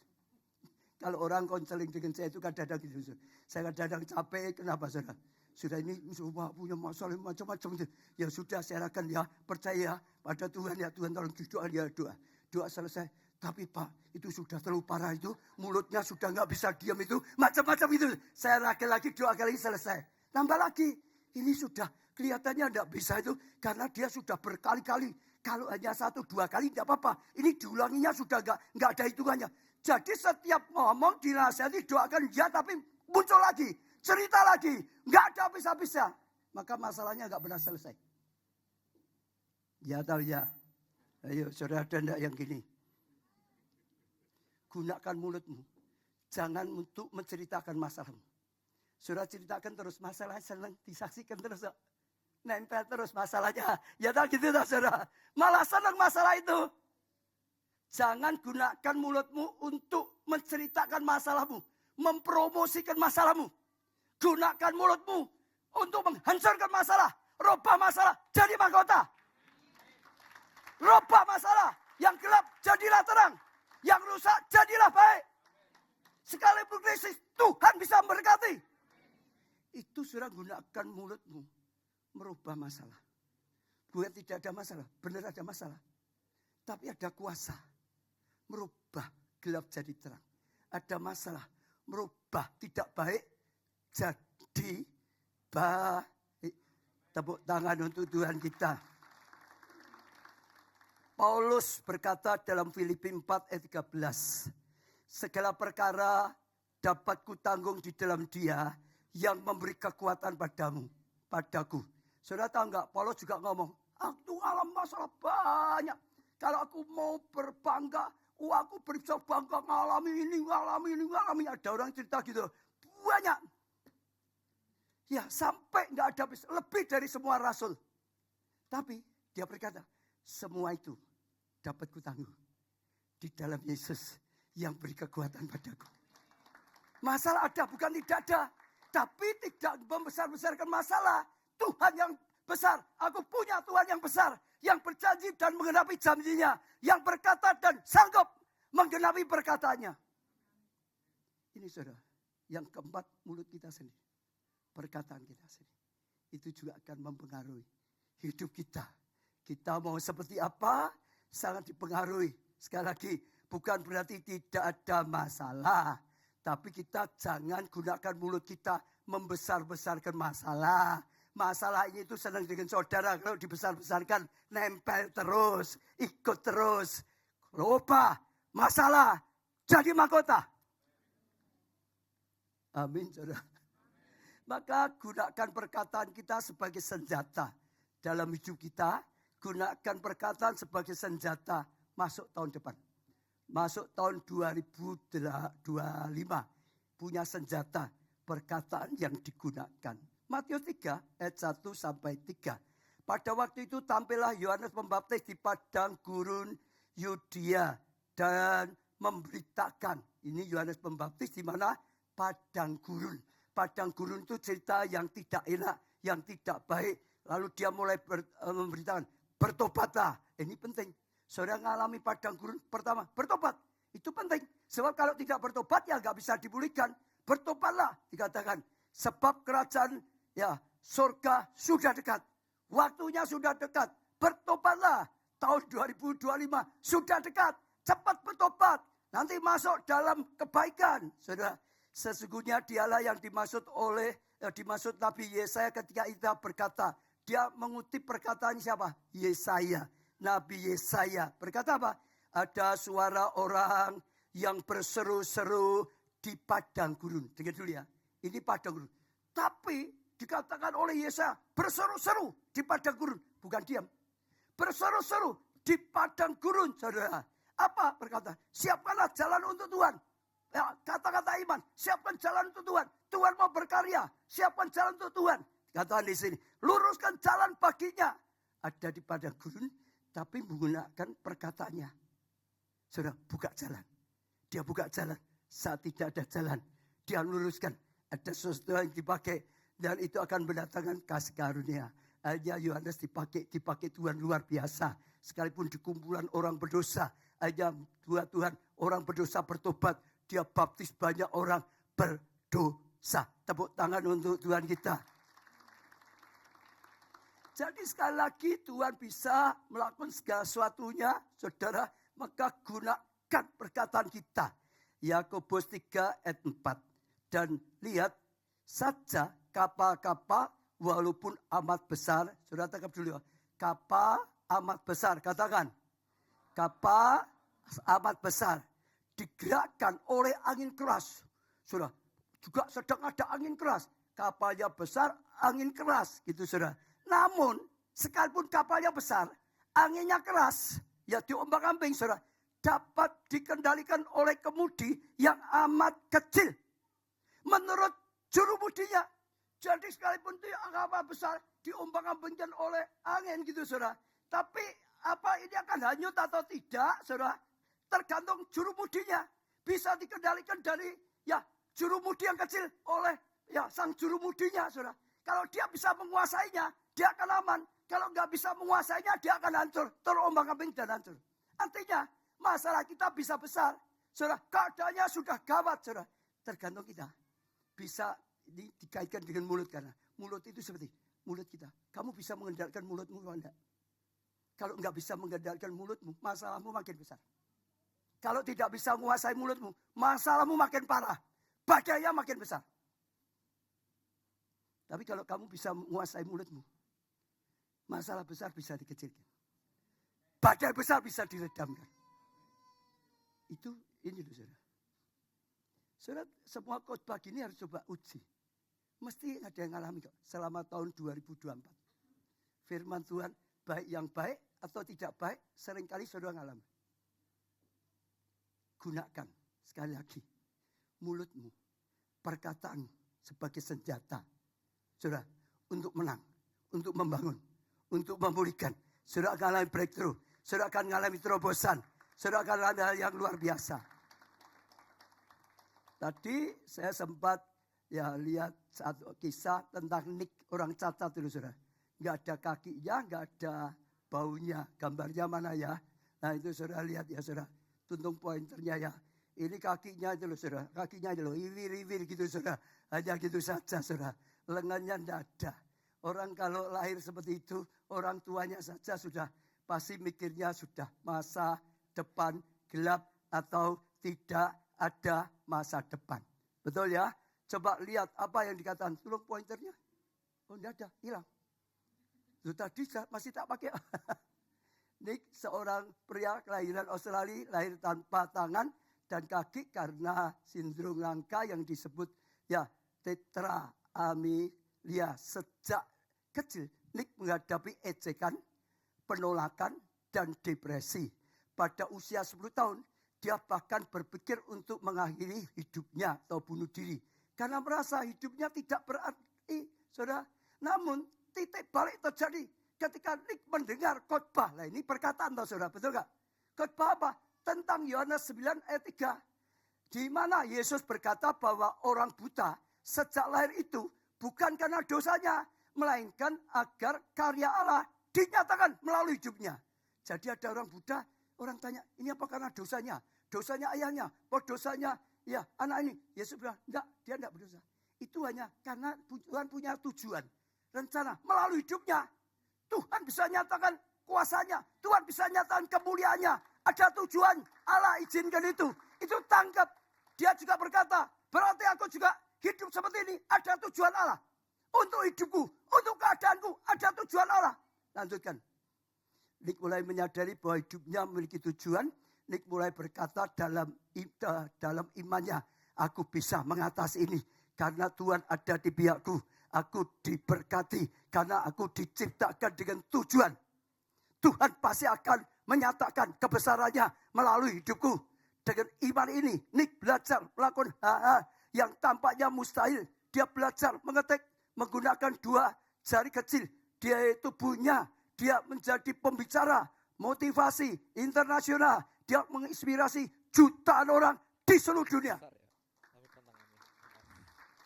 S1: Kalau orang konseling dengan saya itu kadang-kadang gitu. Saya kadang-kadang capek, kenapa saudara? Sudah ini semua punya masalah macam-macam. Ya sudah, saya akan ya percaya pada Tuhan. Ya Tuhan tolong doa, ya doa. Doa selesai. Tapi Pak, itu sudah terlalu parah itu. Mulutnya sudah nggak bisa diam itu. Macam-macam itu. Saya lagi doa kali selesai. Tambah lagi. Ini sudah kelihatannya nggak bisa itu. Karena dia sudah berkali-kali. Kalau hanya 1-2 kali tidak apa-apa. Ini diulanginya sudah nggak ada hitungannya. Jadi setiap ngomong dinasihati doakan dia, tapi muncul lagi. Cerita lagi. Nggak ada habis-habisnya. Maka masalahnya nggak pernah selesai. Ya tahu ya. Ayo saudara ada enggak yang gini. Gunakan mulutmu. Jangan untuk menceritakan masalahmu. Saudara ceritakan terus masalah, senang disaksikan terus. Nempel terus masalahnya. Ya tahu gitu tak saudara. Malah senang masalah itu. Jangan gunakan mulutmu untuk menceritakan masalahmu. Mempromosikan masalahmu. Gunakan mulutmu untuk menghancurkan masalah. Rubah masalah jadi mahkota. Rubah masalah. Yang gelap jadilah terang. Yang rusak jadilah baik. Sekalipun krisis, Tuhan bisa memberkati. Itu sudah gunakan mulutmu. Merubah masalah. Bukan tidak ada masalah. Benar ada masalah. Tapi ada kuasa. Merubah gelap jadi terang. Ada masalah. Merubah tidak baik jadi baik. Tepuk tangan untuk Tuhan kita. Paulus berkata dalam Filipi 4 ayat 13. Segala perkara dapat kutanggung di dalam Dia yang memberi kekuatan padaku. Saudara tahu enggak, Paulus juga ngomong, aku alam masalah banyak. Kalau aku mau berbangga, aku bisa bangga ngalami ini. Ada orang cerita gitu, banyak. Ya sampai enggak ada habis, lebih dari semua rasul. Tapi dia berkata, semua itu dapat kutanggung di dalam Yesus yang beri kekuatan padaku. Masalah ada, bukan tidak ada. Tapi tidak membesar-besarkan masalah. Tuhan yang besar. Aku punya Tuhan yang besar. Yang berjanji dan menggenapi janjinya. Yang berkata dan sanggup menggenapi perkataannya. Ini saudara. Yang keempat, mulut kita sendiri. Perkataan kita sendiri. Itu juga akan mempengaruhi hidup kita. Kita mau seperti apa, sangat dipengaruhi. Sekali lagi, bukan berarti tidak ada masalah. Tapi kita jangan gunakan mulut kita membesar-besarkan masalah. Masalah ini itu senang dengan saudara. Kalau dibesar-besarkan, nempel terus, ikut terus. Lupa masalah, jadi mahkota. Amin, saudara. Maka gunakan perkataan kita sebagai senjata. Dalam hidup kita, gunakan perkataan sebagai senjata masuk tahun depan. Masuk tahun 2025. Punya senjata perkataan yang digunakan. Matius 3 ayat 1 sampai 3. Pada waktu itu tampillah Yohanes Pembaptis di padang gurun Yudea dan memberitakan. Ini Yohanes Pembaptis di mana? Padang gurun. Padang gurun itu cerita yang tidak enak, yang tidak baik. Lalu dia mulai memberitakan, bertobatlah. Ini penting. Saudara ngalami padang gurun pertama, bertobat. Itu penting. Sebab kalau tidak bertobat ya nggak bisa dipulihkan. Bertobatlah dikatakan. Sebab kerajaan surga sudah dekat. Waktunya sudah dekat. Bertobatlah. Tahun 2025 sudah dekat. Cepat bertobat. Nanti masuk dalam kebaikan. Saudara, sesungguhnya dialah yang dimaksud Nabi Yesaya ketika itu berkata. Dia mengutip perkataan siapa? Yesaya. Nabi Yesaya berkata apa? Ada suara orang yang berseru-seru di padang gurun. Dengar dulu ya. Ini padang gurun. Tapi dikatakan oleh Yesaya berseru-seru di padang gurun. Bukan diam. Berseru-seru di padang gurun, saudara. Apa berkata? Siapkanlah jalan untuk Tuhan. Ya, kata-kata iman. Siapkan jalan untuk Tuhan. Tuhan mau berkarya. Siapkan jalan untuk Tuhan. Katakan di sini. Luruskan jalan baginya. Ada di padang gurun. Tapi menggunakan perkataannya. Saudara, buka jalan. Dia buka jalan. Saat tidak ada jalan. Dia luruskan. Ada sesuatu yang dipakai. Dan itu akan mendatangkan kasih karunia. Hanya Yohanes dipakai Tuhan luar biasa. Sekalipun di kumpulan orang berdosa. Hanya Tuhan orang berdosa bertobat. dia baptis banyak orang berdosa. Tepuk tangan untuk Tuhan kita. Jadi sekali lagi Tuhan bisa melakukan segala sesuatunya, saudara, maka gunakan perkataan kita. Yakobus 3 ayat 4. Dan lihat saja kapal-kapal walaupun amat besar. Saudara tangkap dulu ya. Kapal amat besar, katakan. Kapal amat besar. Digerakkan oleh angin keras. Saudara, juga sedang ada angin keras. Kapalnya besar, angin keras. Gitu saudara. Namun, sekalipun kapalnya besar, anginnya keras, ya diombang-ambing, saudara, dapat dikendalikan oleh kemudi yang amat kecil. Menurut jurumudinya. Jadi sekalipun itu kapal besar, diombang-ambingkan oleh angin gitu, saudara. Tapi, apa ini akan hanyut atau tidak, saudara? Tergantung jurumudinya. Bisa dikendalikan dari, ya, jurumudi yang kecil oleh, ya, sang jurumudinya, saudara. Kalau dia bisa menguasainya, dia akan aman. Kalau nggak bisa menguasainya, dia akan hancur. Terombang-ambing dan hancur. Artinya, masalah kita bisa besar. Saudara, keadaannya sudah gawat, saudara. Tergantung kita. Bisa ini dikaitkan dengan mulut. Karena mulut itu seperti mulut kita. Kamu bisa mengendalikan mulutmu atau enggak? Kalau nggak bisa mengendalikan mulutmu, masalahmu makin besar. Kalau tidak bisa menguasai mulutmu, masalahmu makin parah. Badainya makin besar. Tapi kalau kamu bisa menguasai mulutmu, masalah besar bisa dikecilkan. Badai besar bisa diredamkan. Itu ini loh saudara. Saudara, semua khotbah gini harus coba uji. Mesti ada yang ngalami kok selama tahun 2024. Firman Tuhan baik yang baik atau tidak baik seringkali saudara ngalami. Gunakan sekali lagi mulutmu, perkataanmu sebagai senjata. Saudara, untuk menang, untuk membangun, untuk memulihkan. Saudara akan mengalami breakthrough. Saudara akan mengalami terobosan. Saudara akan mengalami hal yang luar biasa. Tadi saya sempat lihat satu kisah tentang Nick, orang cacat dulu saudara. Nggak ada kakinya, nggak ada baunya. Gambarnya mana ya? Nah itu saudara lihat ya saudara. Tuntung pointernya ya. Ini kakinya itu loh saudara. Kakinya itu loh, iwir-iwir gitu saudara. Hanya gitu saja saudara. Lengannya tidak ada. Orang kalau lahir seperti itu, orang tuanya saja sudah pasti mikirnya sudah masa depan gelap atau tidak ada masa depan. Betul ya? Coba lihat apa yang dikatakan. Tolong pointernya. Oh tidak ada, hilang. Itu tadi masih tak pakai. Nick seorang pria kelahiran Australia, lahir tanpa tangan dan kaki karena sindrom langka yang disebut ya tetra amelia. Sejak kecil, Nick menghadapi ejekan, penolakan, dan depresi. Pada usia 10 tahun, dia bahkan berpikir untuk mengakhiri hidupnya atau bunuh diri. Karena merasa hidupnya tidak berarti, saudara. Namun, titik balik terjadi ketika Nick mendengar khotbah. Nah ini perkataan toh saudara, betul gak? Khotbah apa? Tentang Yohanes 9 ayat 3. Di mana Yesus berkata bahwa orang buta sejak lahir itu bukan karena dosanya, melainkan agar karya Allah dinyatakan melalui hidupnya. Jadi ada orang buta, orang tanya, ini apa karena dosanya? Dosanya ayahnya, apa dosanya ya anak ini? Yesus bilang, enggak, dia enggak berdosa. Itu hanya karena Tuhan punya tujuan, rencana melalui hidupnya. Tuhan bisa nyatakan kuasanya, Tuhan bisa nyatakan kemuliaannya. Ada tujuan, Allah izinkan itu. Itu tangkap. Dia juga berkata, berarti aku juga hidup seperti ini. Ada tujuan Allah. Untuk hidupku, untuk keadaanku, ada tujuan Allah. Lanjutkan. Nick mulai menyadari bahwa hidupnya memiliki tujuan. Nick mulai berkata dalam imannya, aku bisa mengatasi ini. Karena Tuhan ada di pihakku. Aku diberkati karena aku diciptakan dengan tujuan. Tuhan pasti akan menyatakan kebesarannya melalui hidupku. Dengan iman ini, Nick belajar melakukan hal-hal yang tampaknya mustahil. Dia belajar mengetik menggunakan 2 jari kecil. Dia itu punya. Dia menjadi pembicara motivasi internasional. Dia menginspirasi jutaan orang di seluruh dunia.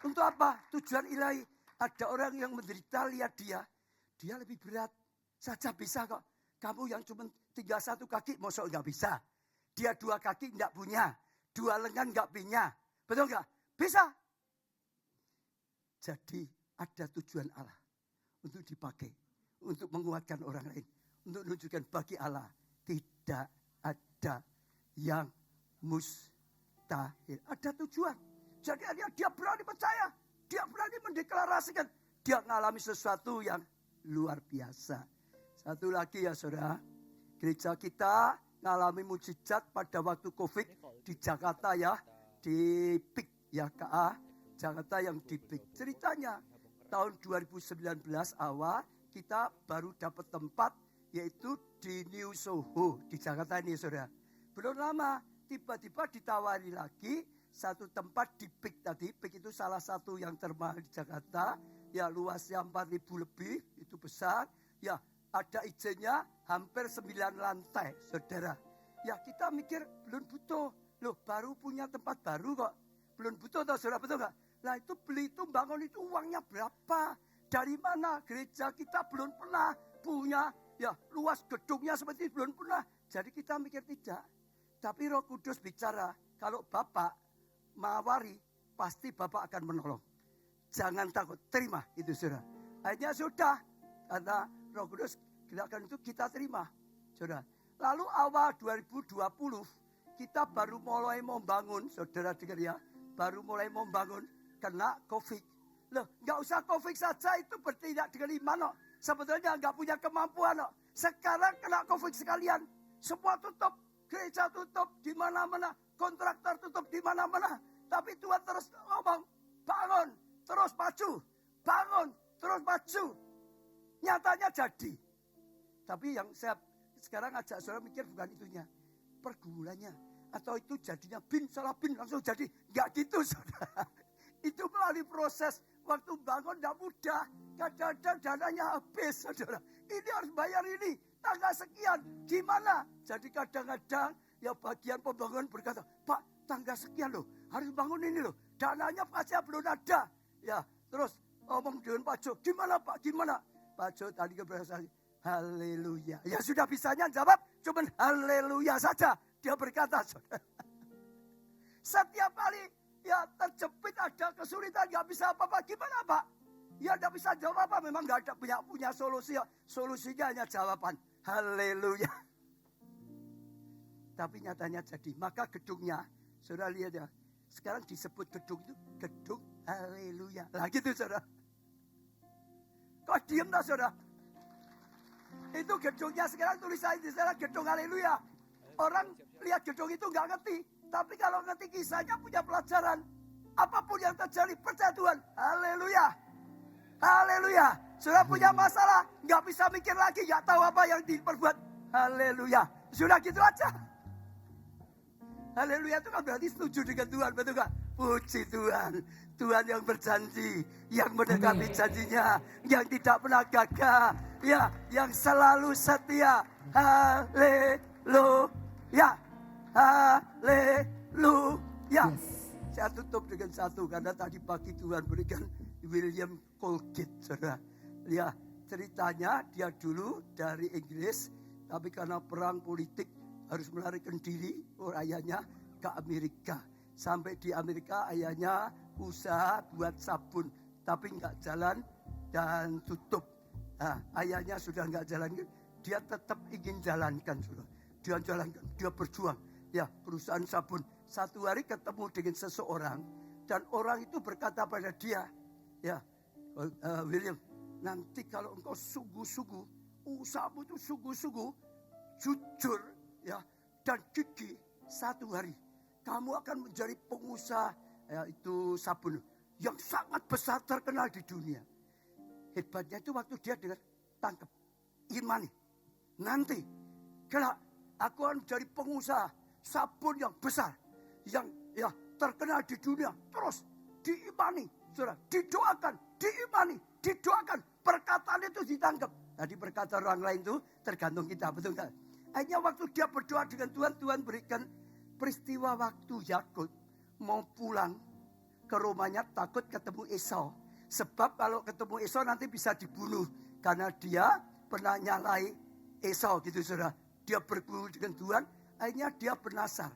S1: Untuk apa? Tujuan ilahi. Ada orang yang menderita, lihat dia lebih berat. Saja bisa kok. Kamu yang cuma tinggal 1 kaki, mosok nggak bisa. Dia 2 kaki nggak punya. Dua lengan nggak punya. Betul nggak? Bisa. Jadi ada tujuan Allah untuk dipakai. Untuk menguatkan orang lain. Untuk menunjukkan bagi Allah. Tidak ada yang mustahil. Ada tujuan. Jadi dia berani percaya. Dia berani mendeklarasikan. Dia mengalami sesuatu yang luar biasa. Satu lagi ya saudara. Gereja kita mengalami mujizat pada waktu COVID di Jakarta ya. Di PIK ya KA. Jakarta yang di PIK. Ceritanya tahun 2019 awal kita baru dapat tempat yaitu di New Soho di Jakarta ini saudara. Belum lama tiba-tiba ditawari lagi satu tempat di PIK tadi. PIK itu salah satu yang termahal di Jakarta. Ya luasnya 4.000 lebih, itu besar. Ya ada izinnya hampir 9 lantai saudara. Ya kita mikir belum butuh. Loh baru punya tempat baru kok. Belum butuh toh saudara, betul gak? Nah itu beli itu bangun itu uangnya berapa? Dari mana? Gereja kita belum pernah punya. Ya luas gedungnya seperti itu belum pernah. Jadi kita mikir tidak. Tapi Roh Kudus bicara. Kalau Bapak mawari, pasti Bapak akan menolong. Jangan takut, terima itu saudara. Akhirnya sudah, karena Roh Kudus gerakan itu kita terima. Saudara. Lalu awal 2020, kita baru mulai membangun, saudara dengar ya. Baru mulai membangun, kena COVID. Loh, nggak usah COVID saja itu bertindak dengan iman. No. Sebetulnya nggak punya kemampuan. No. Sekarang kena COVID sekalian. Semua tutup, gereja tutup di mana-mana. Kontraktor tutup di mana-mana. Tapi Tuhan terus ngomong, bangun, terus maju. Bangun, terus maju. Nyatanya jadi. Tapi yang saya sekarang ajak saudara mikir bukan itunya. Pergumulannya. Atau itu jadinya salah bin langsung jadi. Enggak gitu saudara. Itu melalui proses. Waktu bangun tidak mudah. Kadang-kadang dananya habis saudara. Ini harus bayar ini. Tanggal sekian. Gimana? Jadi kadang-kadang ya bagian pembangunan berkata, Pak tanggal sekian loh. Harus bangun ini loh. Dananya pasti belum ada. Ya terus ngomong dengan Pak Jo. Gimana Pak? Gimana? Pak Jo tadi keberatan. Haleluya. Ya sudah bisanya jawab. Cuman haleluya saja. Dia berkata. Setiap kali ya terjepit ada kesulitan. Gak bisa apa-apa. Gimana Pak? Ya gak bisa jawab apa. Memang gak ada punya solusi. Solusinya hanya jawaban. Haleluya. Tapi nyatanya jadi. Maka gedungnya. Saudara lihat ya. Sekarang disebut gedung itu. Gedung haleluya. Lah gitu saudara. Kok diem tak saudara? Itu gedungnya sekarang tulisannya di sana gedung haleluya. Orang lihat gedung itu gak ngerti. Tapi kalau ngerti kisahnya punya pelajaran. Apapun yang terjadi percaya Tuhan. Haleluya. Haleluya. Sudah punya masalah. Gak bisa mikir lagi. Gak tahu apa yang diperbuat. Haleluya. Sudah gitu aja. Haleluya itu kan berarti setuju dengan Tuhan. Betul gak? Puji Tuhan. Tuhan yang berjanji. Yang mendekati janjinya. Yang tidak pernah gagal. Ya, yang selalu setia. Haleluya. Haleluya. Saya tutup dengan satu. Karena tadi pagi Tuhan berikan William Colgate. Saudara. Ya, ceritanya dia dulu dari Inggris. Tapi karena perang politik. Harus melarikan diri ayahnya ke Amerika. Sampai di Amerika ayahnya usaha buat sabun. Tapi nggak jalan dan tutup. Nah, ayahnya sudah nggak jalan. Dia tetap ingin jalankan. Dia jalankan, dia berjuang. Ya perusahaan sabun. Satu hari ketemu dengan seseorang. Dan orang itu berkata pada dia. Ya William, nanti kalau engkau sungguh-sungguh. Usahamu itu sungguh-sungguh. Jujur. Ya, dan gigi satu hari kamu akan menjadi pengusaha itu sabun yang sangat besar terkenal di dunia. Hebatnya itu waktu dia dengar tangkap imani. Nanti kelak aku akan menjadi pengusaha sabun yang besar yang ya terkenal di dunia. Terus diimani, saudara, didoakan, diimani, didoakan. Perkataan itu ditangkap. Tadi perkataan orang lain itu tergantung kita, betul nggak? Hanya waktu dia berdoa dengan Tuhan, Tuhan berikan peristiwa waktu Yakub mau pulang ke rumahnya takut ketemu Esau. Sebab kalau ketemu Esau nanti bisa dibunuh. Karena dia pernah nyalai Esau gitu saudara. Dia berguru dengan Tuhan, akhirnya dia bernasar.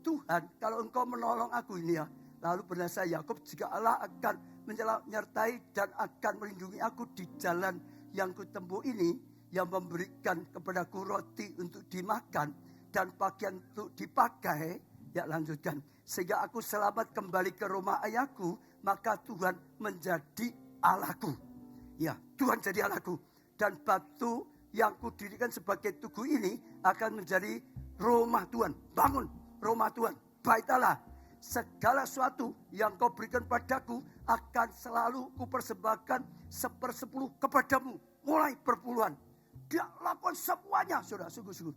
S1: Tuhan, kalau engkau menolong aku ini ya. Lalu bernasa Yakub, jika Allah akan menyertai dan akan melindungi aku di jalan yang kutempuh ini, yang memberikan kepadaku roti untuk dimakan dan pakaian untuk dipakai, ya lanjutkan. Sehingga aku selamat kembali ke rumah ayahku, maka Tuhan menjadi Allahku. Ya, Tuhan jadi Allahku. Dan batu yang kudirikan sebagai tugu ini akan menjadi rumah Tuhan. Bangun rumah Tuhan, bait Allah. Segala sesuatu yang kau berikan padaku akan selalu kupersembahkan 1/10 kepadamu. Mulai perpuluhan. Dia lakukan semuanya, saudara, sungguh-sungguh.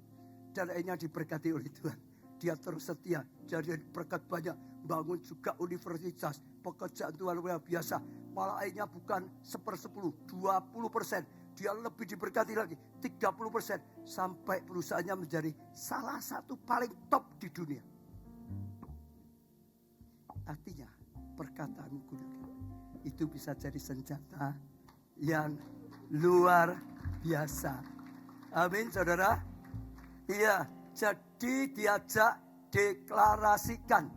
S1: Dan akhirnya diberkati oleh Tuhan. Dia terus setia, jadi berkat banyak. Bangun juga universitas, pekerjaan Tuhan luar biasa. Malah akhirnya bukan 1/10, 20%. Dia lebih diberkati lagi, 30%. Sampai perusahaannya menjadi salah satu paling top di dunia. Artinya, perkataan gunakan. Itu bisa jadi senjata yang luar biasa. Amin, saudara. Iya, jadi diajak deklarasikan.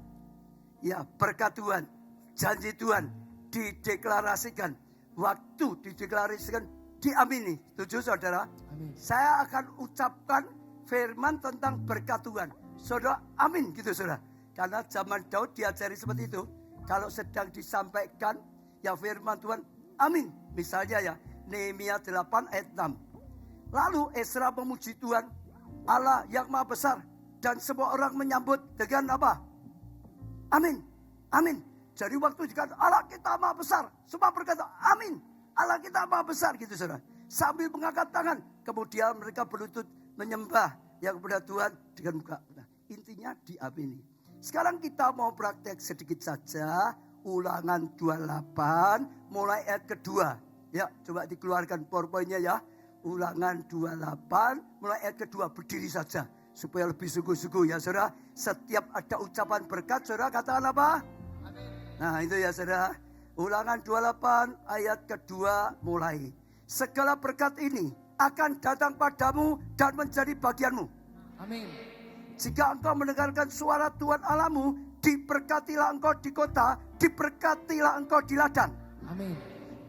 S1: Ya, berkat Tuhan, janji Tuhan dideklarasikan. Waktu dideklarasikan, diamini. Setuju, saudara?
S2: Amin.
S1: Saya akan ucapkan firman tentang berkat Tuhan. Saudara, amin gitu, saudara. Karena zaman Daud diajari seperti itu. Kalau sedang disampaikan, ya firman Tuhan, amin. Misalnya ya, Nehemia 8 ayat 6. Lalu Ezra memuji Tuhan, Allah yang maha besar. Dan semua orang menyambut dengan apa? Amin, amin. Jadi waktu dikatakan Allah kita maha besar, semua berkata amin. Allah kita maha besar gitu, saudara. Sambil mengangkat tangan, kemudian mereka berlutut menyembah yang kepada Tuhan dengan muka. Nah, intinya diamini. Sekarang kita mau praktek sedikit saja. Ulangan 28 mulai ayat kedua. Ya, coba dikeluarkan PowerPoint-nya ya. Ulangan 28 mulai ayat kedua. Berdiri saja supaya lebih sungguh-sungguh ya, saudara. Setiap ada ucapan berkat, saudara katakan apa? Amin. Nah, itu ya, saudara. Ulangan 28 ayat kedua mulai. Segala berkat ini akan datang padamu dan menjadi bagianmu.
S2: Amin.
S1: Jika engkau mendengarkan suara Tuhan Allahmu, diberkatilah engkau di kota, diberkatilah engkau di ladang.
S2: Amin.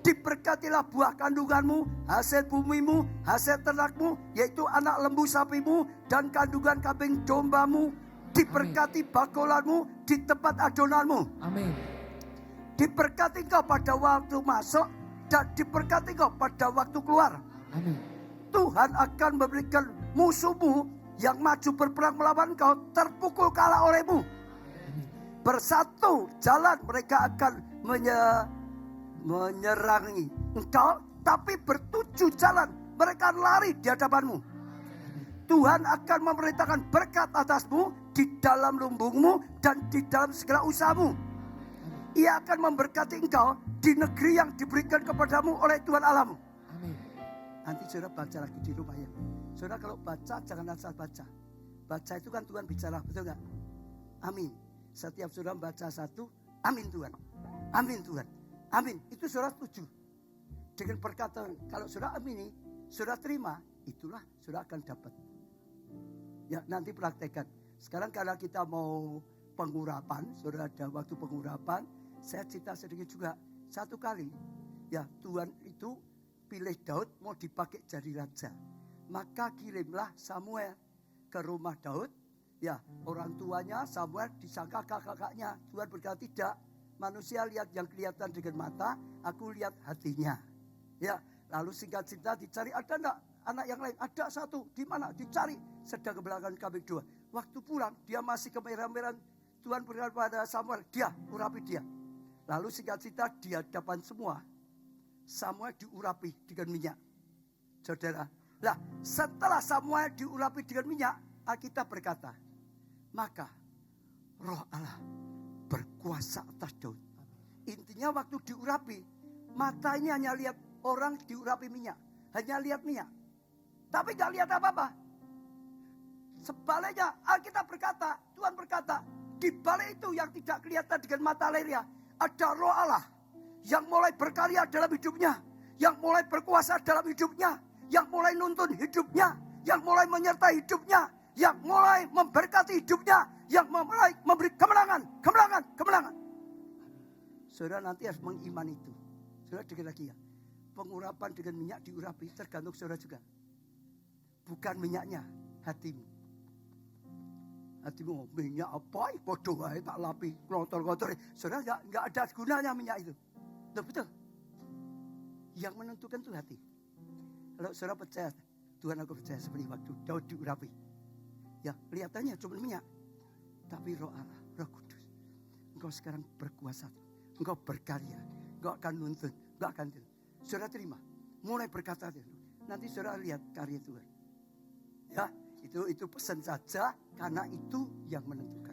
S1: Diberkatilah buah kandunganmu, hasil bumimu, hasil ternakmu, yaitu anak lembu sapimu dan kandungan kambing dombamu. Diberkati bakolanmu di tempat adonanmu.
S2: Amin.
S1: Diberkati engkau pada waktu masuk dan diberkati engkau pada waktu keluar.
S2: Amin.
S1: Tuhan akan memberikan musuhmu yang maju berperang melawan engkau terpukul kalah olehmu. Bersatu jalan mereka akan menyerangi engkau, tapi bertujuh jalan mereka lari di hadapanmu. Tuhan akan memerintahkan berkat atasmu di dalam lumbungmu dan di dalam segala usahamu. Ia akan memberkati engkau di negeri yang diberikan kepadamu oleh Tuhan Allahmu.
S2: Amin.
S1: Nanti saudara baca lagi di rumah ya. Saudara kalau baca jangan asal baca. Baca itu kan Tuhan bicara, betul gak? Amin. Setiap saudara baca satu, amin Tuhan. Amin Tuhan. Amin. Itu saudara setuju. Dengan perkataan, kalau saudara amini, saudara terima, itulah saudara akan dapat. Ya, nanti praktekkan. Sekarang karena kita mau pengurapan, saudara ada waktu pengurapan, saya cerita sedikit juga. Satu kali, ya Tuhan itu pilih Daud mau dipakai jadi raja. Maka kirimlah Samuel ke rumah Daud. Ya, orang tuanya Samuel disangka kakak-kakaknya. Tuhan berkata tidak. Manusia lihat yang kelihatan dengan mata, aku lihat hatinya. Ya, lalu singkat cerita dicari, ada enggak anak yang lain? Ada satu, di mana? Dicari, sedang ke belakang kambing dua. Waktu pulang, dia masih kemerah-merahan. Tuhan berkata pada Samuel, dia, urapi dia. Lalu singkat cerita di hadapan semua, Samuel diurapi dengan minyak. Saudara, lah setelah Samuel diurapi dengan minyak, Alkitab berkata, maka Roh Allah berkuasa atas Daud. Intinya waktu diurapi, matanya hanya lihat orang diurapi minyak. Hanya lihat minyak. Tapi gak lihat apa-apa. Sebaliknya Alkitab berkata, Tuhan berkata, di balik itu yang tidak kelihatan dengan mata lahiriah, ada Roh Allah yang mulai berkarya dalam hidupnya, yang mulai berkuasa dalam hidupnya, yang mulai nuntun hidupnya, yang mulai menyertai hidupnya, yang mulai memberkati hidupnya, yang memberi kemenangan. Saudara nanti harus mengimani itu. Saudara dengar lagi ya. Pengurapan dengan minyak diurapi tergantung saudara juga. Bukan minyaknya, hatimu. Hatimu minyak apa? Bodoh aja tak lapi, kotor-kotor. Saudara nggak ada gunanya minyak itu. Betul. Yang menentukan itu hati. Kalau saudara percaya, Tuhan aku percaya seperti waktu Daud diurapi. Ya kelihatannya cuma minyak. Tapi roh Allah, roh kudus. Engkau sekarang berkuasa. Engkau berkarya. Engkau akan nuntun. Engkau akan nuntun. Saudara terima. Mulai berkata. Nanti saudara lihat karya Tuhan. Ya, itu pesan saja. Karena itu yang menentukan.